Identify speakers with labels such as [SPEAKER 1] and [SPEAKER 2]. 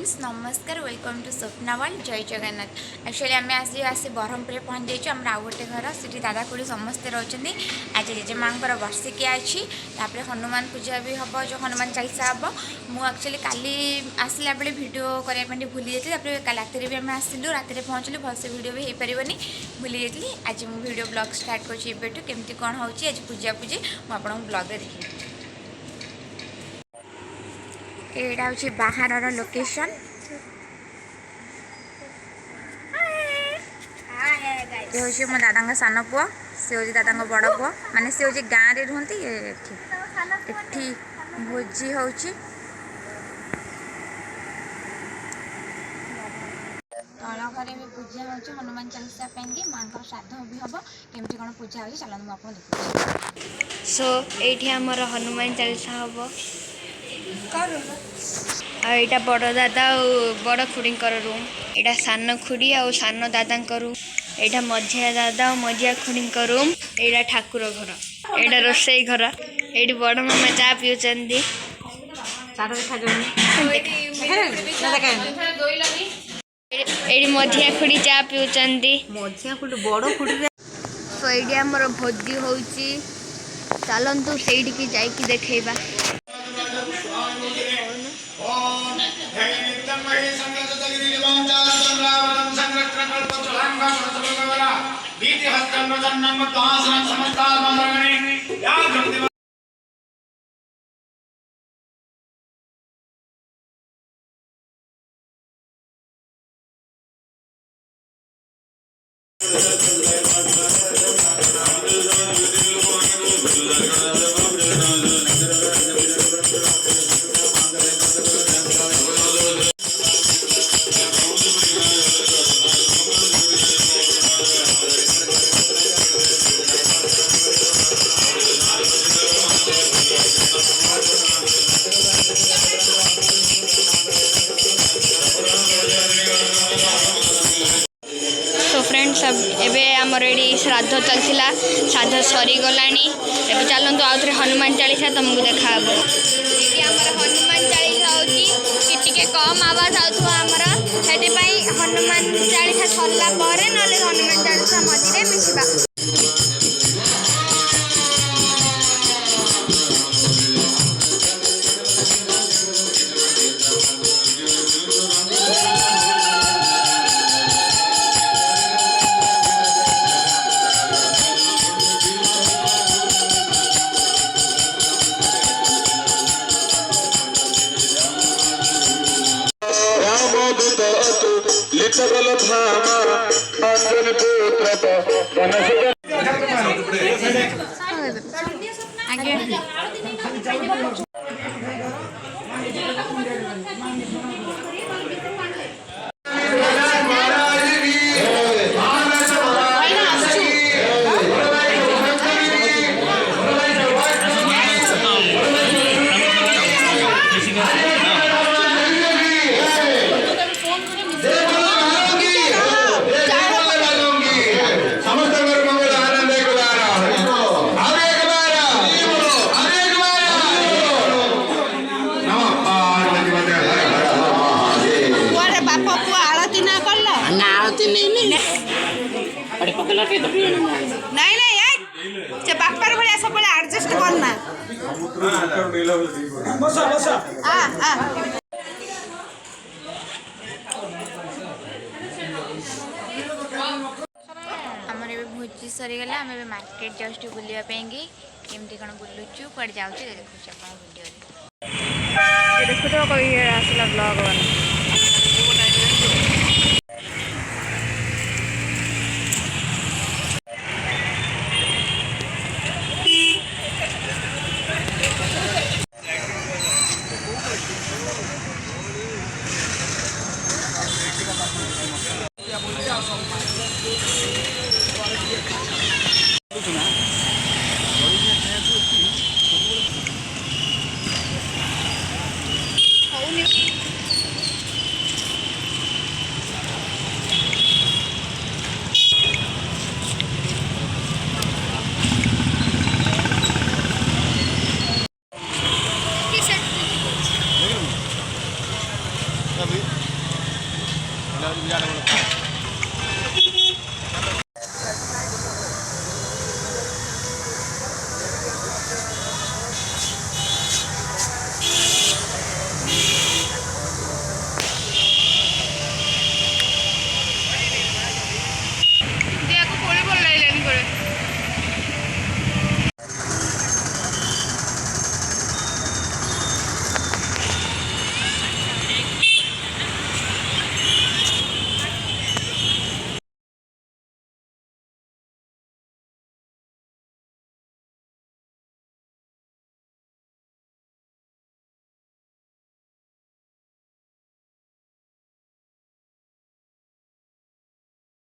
[SPEAKER 1] Friends नमस्कार welcome to Swapna world जय Jagannath. Actually आम आज आसी ब्रह्मपुर पहुँच जाइए आम आउ गोटे घर से दादा खुड़ी समस्ते रोचे। आज जेजेमा वर्षिकिया अच्छी हनुमान पूजा भी हम जो हनुमान चालीसा हम मुझे काली आसला बेले भिड करने भूली जाती राति भी आम आसलु राति पहुँचलु भलसे भिड भी हो पारनी भूली जाती। आज मुझे भिड ब्लॉग स्टार्ट कर केमती कौन हो आज पूजा पूजी मुझे ब्लॉग में देखी। यहाँ हूँ बाहर लोकेशन ये हूँ मो दादा सान पुआ से हूँ दादा बड़ पुआ माने से हूँ गाँव में रुहति एठी भोजी हो तल घरे भी पूजा हो हनुमान चालीसा माँ श्राद्ध भी हम केमती कौन पूजा हो चलो मुझे देखो।
[SPEAKER 2] सो ये आमर हनुमान चालीसा हम यहाँ बड़ दादा बड़ खुड़ी रूम यहाँ सान खुड़ी आ सान दादा रूम यहाँ मझिया दादा और मझिया खुड़ी रूम यहाँ ठाकुर घर यहाँ रोसई घर ये बड़ मामा चा पीछे ये मझिया खुड़ी चा पीछे तो ये आमर भोजी हो चलतु से देखा फ्रेंड्स एबे आमर ये श्राद्ध चलता श्राद्ध सरीगला एवं चलतु आउ थे हनुमान चालीसा तुमको देखा ये हनुमान चालीसा होटी कम आवाज आमर से हनुमान चालीसा सरला ना हनुमान चालीसा मझे मिसवा। नहीं नहीं बापर भाया सब एडजस्ट करना
[SPEAKER 1] आमर ए भोजी सरीगला आम मार्केट जस्ट बुलापी केमती कौन बुलुचु कड़े जाऊँ देखुच वीडियो देखु आसला ब्लॉग बना